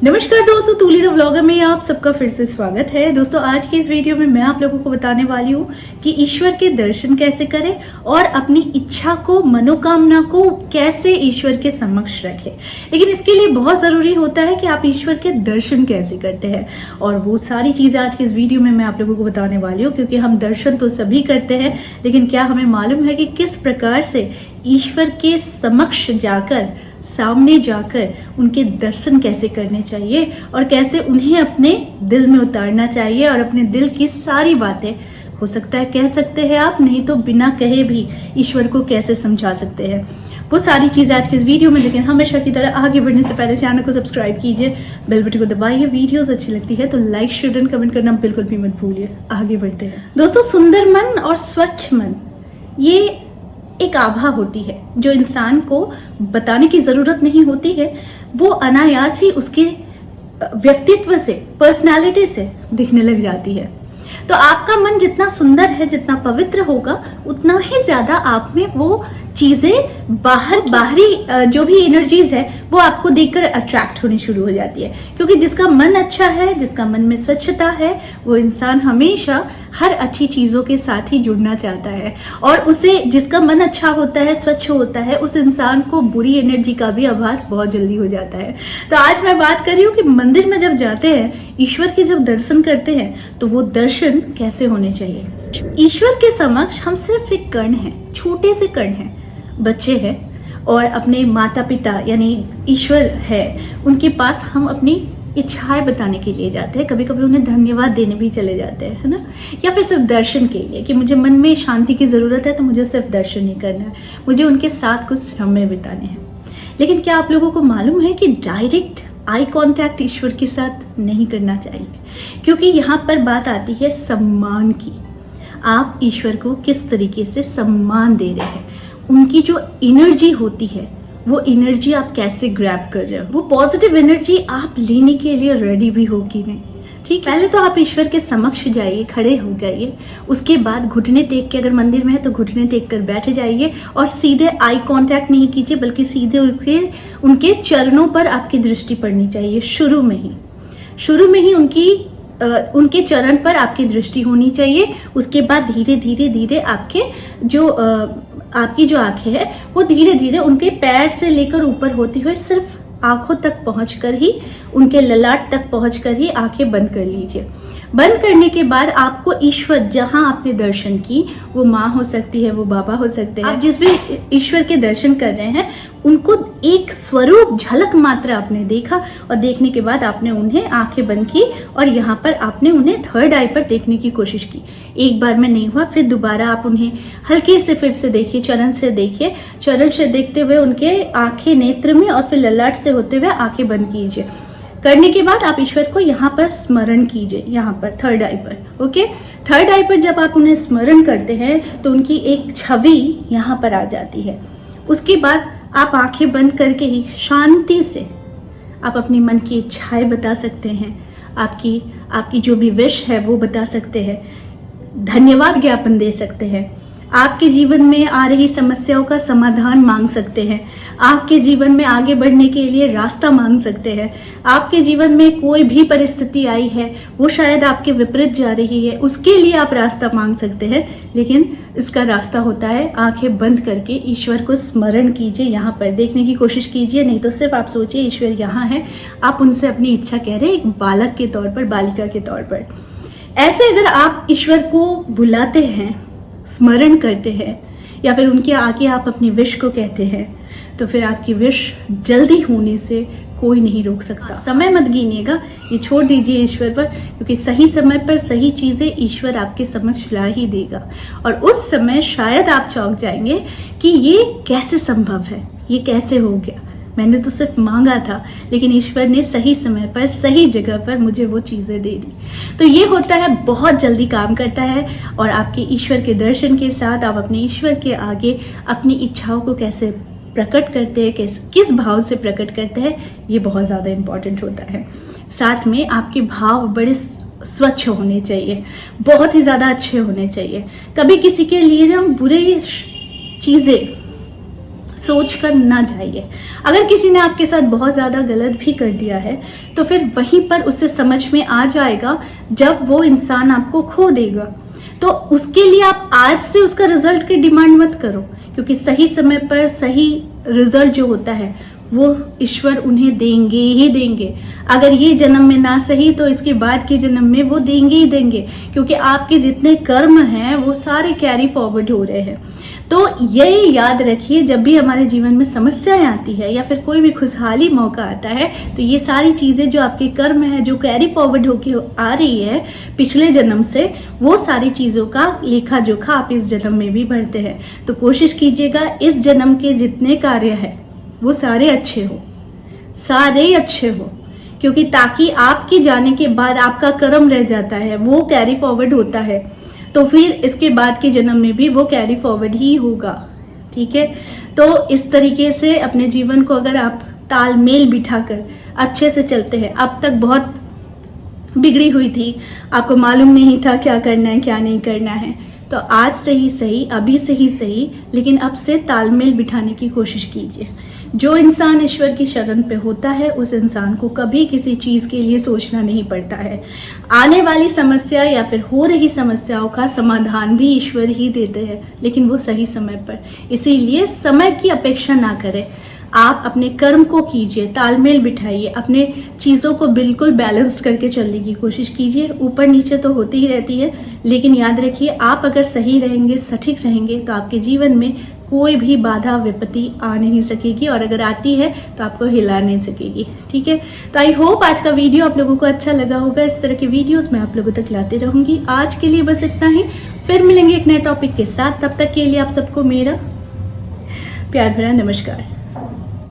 नमस्कार दोस्तों, तूली the vlogger में आप सबका फिर से स्वागत है। दोस्तों आज की इस वीडियो में मैं आप लोगों को बताने वाली हूँ कि ईश्वर के दर्शन कैसे करें और अपनी इच्छा को, मनोकामना को कैसे ईश्वर के समक्ष रखें। लेकिन इसके लिए बहुत जरूरी होता है कि आप ईश्वर के दर्शन कैसे करते हैं, और वो सारी चीजें आज की इस वीडियो में मैं आप लोगों को बताने वाली हूँ। क्योंकि हम दर्शन तो सभी करते हैं, लेकिन क्या हमें मालूम है कि किस प्रकार से ईश्वर के समक्ष जाकर, सामने जाकर उनके दर्शन कैसे करने चाहिए और कैसे उन्हें अपने दिल में उतारना चाहिए और अपने दिल की सारी बातें, हो सकता है कह सकते हैं आप, नहीं तो बिना कहे भी ईश्वर को कैसे समझा सकते हैं, वो सारी चीजें आज के इस वीडियो में। लेकिन हमेशा की तरह आगे बढ़ने से पहले चैनल को सब्सक्राइब कीजिए, बेल बटन को दबाइए। वीडियोस अच्छी लगती है तो लाइक, शेयर एंड कमेंट करना बिल्कुल भी मत भूलिए। आगे बढ़ते हैं दोस्तों। सुंदर मन और स्वच्छ मन, ये एक आभा होती है जो इंसान को बताने की जरूरत नहीं होती है, वो अनायास ही उसके व्यक्तित्व से, पर्सनालिटी से दिखने लग जाती है। तो आपका मन जितना सुंदर है, जितना पवित्र होगा, उतना ही ज्यादा आप में वो चीजें बाहरी जो भी एनर्जीज है वो आपको देखकर अट्रैक्ट होनी शुरू हो जाती है। क्योंकि जिसका मन अच्छा है, जिसका मन में स्वच्छता है, वो इंसान हमेशा हर अच्छी चीजों के साथ ही जुड़ना चाहता है। और उसे, जिसका मन अच्छा होता है, स्वच्छ होता है, उस इंसान को बुरी एनर्जी का भी आभास बहुत जल्दी हो जाता है। तो आज मैं बात कर रही हूँ कि मंदिर में जब जाते हैं, ईश्वर के जब दर्शन करते हैं, तो वो दर्शन कैसे होने चाहिए। ईश्वर के समक्ष हम सिर्फ एक कण हैं, छोटे से कण हैं, बच्चे हैं, और अपने माता पिता यानी ईश्वर है, उनके पास हम अपनी इच्छाएं बताने के लिए जाते हैं। कभी कभी उन्हें धन्यवाद देने भी चले जाते हैं, है ना, या फिर सिर्फ दर्शन के लिए कि मुझे मन में शांति की जरूरत है, तो मुझे सिर्फ दर्शन ही करना है, मुझे उनके साथ कुछ समय बिताने हैं। लेकिन क्या आप लोगों को मालूम है कि डायरेक्ट आई कांटेक्ट ईश्वर के साथ नहीं करना चाहिए, क्योंकि यहाँ पर बात आती है सम्मान की। आप ईश्वर को किस तरीके से सम्मान दे रहे हैं, उनकी जो एनर्जी होती है वो एनर्जी आप कैसे ग्रैब कर रहे हो, वो पॉजिटिव एनर्जी आप लेने के लिए रेडी भी हो कि नहीं। ठीक, पहले तो आप ईश्वर के समक्ष जाइए, खड़े हो जाइए। उसके बाद घुटने टेक के, अगर मंदिर में है तो घुटने टेक कर बैठ जाइए और सीधे आई कांटेक्ट नहीं कीजिए, बल्कि सीधे उनके चरणों पर आपकी दृष्टि पड़नी चाहिए। शुरू में ही उनके चरण पर आपकी दृष्टि होनी चाहिए। उसके बाद धीरे धीरे आपकी जो आंखें हैं वो धीरे धीरे उनके पैर से लेकर ऊपर होती हुई सिर्फ आंखों तक पहुंचकर ही, उनके ललाट तक पहुंचकर ही आंखें बंद कर लीजिए। बंद करने के बाद आपको ईश्वर, जहां आपने दर्शन की, वो माँ हो सकती है, वो बाबा हो सकते हैं, आप जिस भी ईश्वर के दर्शन कर रहे हैं, उनको एक स्वरूप, झलक मात्र आपने देखा, और देखने के बाद आपने उन्हें आंखें बंद की और यहाँ पर आपने उन्हें थर्ड आई पर देखने की कोशिश की। एक बार में नहीं हुआ, फिर दोबारा आप उन्हें हल्के से फिर से देखिए, चरण से देखिए। चरण से देखते हुए उनके आंखें नेत्र में और फिर ललाट से होते हुए आंखें बंद कीजिए। करने के बाद आप ईश्वर को यहाँ पर स्मरण कीजिए, यहाँ पर थर्ड आई पर। ओके, थर्ड आई पर जब आप उन्हें स्मरण करते हैं तो उनकी एक छवि यहाँ पर आ जाती है। उसके बाद आप आंखें बंद करके ही शांति से आप अपने मन की इच्छाएं बता सकते हैं, आपकी जो भी विश है वो बता सकते हैं, धन्यवाद ज्ञापन दे सकते हैं, आपके जीवन में आ रही समस्याओं का समाधान मांग सकते हैं, आपके जीवन में आगे बढ़ने के लिए रास्ता मांग सकते हैं। आपके जीवन में कोई भी परिस्थिति आई है, वो शायद आपके विपरीत जा रही है, उसके लिए आप रास्ता मांग सकते हैं। लेकिन इसका रास्ता होता है आंखें बंद करके ईश्वर को स्मरण कीजिए, यहाँ पर देखने की कोशिश कीजिए। नहीं तो सिर्फ आप सोचिए ईश्वर यहाँ है, आप उनसे अपनी इच्छा कह रहे हैं, एक बालक के तौर पर, बालिका के तौर पर। ऐसे अगर आप ईश्वर को बुलाते हैं, स्मरण करते हैं, या फिर उनके आगे आप अपनी विश को कहते हैं, तो फिर आपकी विश जल्दी होने से कोई नहीं रोक सकता। समय मत गिनिएगा, ये छोड़ दीजिए ईश्वर पर, क्योंकि सही समय पर सही चीजें ईश्वर आपके समक्ष ला ही देगा। और उस समय शायद आप चौंक जाएंगे कि ये कैसे संभव है, ये कैसे हो गया, मैंने तो सिर्फ मांगा था, लेकिन ईश्वर ने सही समय पर, सही जगह पर मुझे वो चीजें दे दी। तो ये होता है, बहुत जल्दी काम करता है। और आपके ईश्वर के दर्शन के साथ आप अपने ईश्वर के आगे अपनी इच्छाओं को कैसे प्रकट करते हैं, किस भाव से प्रकट करते हैं, ये बहुत ज्यादा इम्पोर्टेंट होता है। साथ में आपके भाव बड़े स्वच्छ होने चाहिए, बहुत ही ज्यादा अच्छे होने चाहिए। कभी किसी के लिए ना बुरे चीजें सोच कर ना जाइए। अगर किसी ने आपके साथ बहुत ज़्यादा गलत भी कर दिया है तो फिर वहीं पर उससे समझ में आ जाएगा जब वो इंसान आपको खो देगा। तो उसके लिए आप आज से उसका रिजल्ट की डिमांड मत करो, क्योंकि सही समय पर सही रिजल्ट जो होता है वो ईश्वर उन्हें देंगे ही देंगे। अगर ये जन्म में ना सही तो इसके बाद के जन्म में वो देंगे ही देंगे, क्योंकि आपके जितने कर्म हैं वो सारे कैरी फॉरवर्ड हो रहे हैं। तो ये याद रखिए, जब भी हमारे जीवन में समस्याएं आती है या फिर कोई भी खुशहाली मौका आता है तो ये सारी चीज़ें जो आपके कर्म है, जो कैरी फॉरवर्ड होके आ रही है पिछले जन्म से, वो सारी चीज़ों का लेखा जोखा आप इस जन्म में भी भरते हैं। तो कोशिश कीजिएगा इस जन्म के जितने कार्य हैं वो सारे अच्छे हो, सारे अच्छे हो, क्योंकि ताकि आपके जाने के बाद आपका कर्म रह जाता है, वो कैरी फॉरवर्ड होता है, तो फिर इसके बाद के जन्म में भी वो कैरी फॉरवर्ड ही होगा। ठीक है, तो इस तरीके से अपने जीवन को अगर आप तालमेल बिठाकर अच्छे से चलते हैं, अब तक बहुत बिगड़ी हुई थी, आपको मालूम नहीं था क्या करना है क्या नहीं करना है, तो आज से ही सही, अभी से ही सही, लेकिन अब से तालमेल बिठाने की कोशिश कीजिए। जो इंसान ईश्वर की शरण पे होता है उस इंसान को कभी किसी चीज़ के लिए सोचना नहीं पड़ता है। आने वाली समस्या या फिर हो रही समस्याओं का समाधान भी ईश्वर ही देते हैं, लेकिन वो सही समय पर। इसीलिए समय की अपेक्षा ना करें, आप अपने कर्म को कीजिए, तालमेल बिठाइए, अपने चीज़ों को बिल्कुल बैलेंस्ड करके चलने की कोशिश कीजिए। ऊपर नीचे तो होती ही रहती है, लेकिन याद रखिए आप अगर सही रहेंगे, सटीक रहेंगे तो आपके जीवन में कोई भी बाधा विपत्ति आ नहीं सकेगी, और अगर आती है तो आपको हिला नहीं सकेगी। ठीक है, तो आई होप आज का वीडियो आप लोगों को अच्छा लगा होगा। इस तरह के वीडियोस मैं आप लोगों तक लाते रहूंगी। आज के लिए बस इतना ही, फिर मिलेंगे एक नए टॉपिक के साथ। तब तक के लिए आप सबको मेरा प्यार भरा नमस्कार।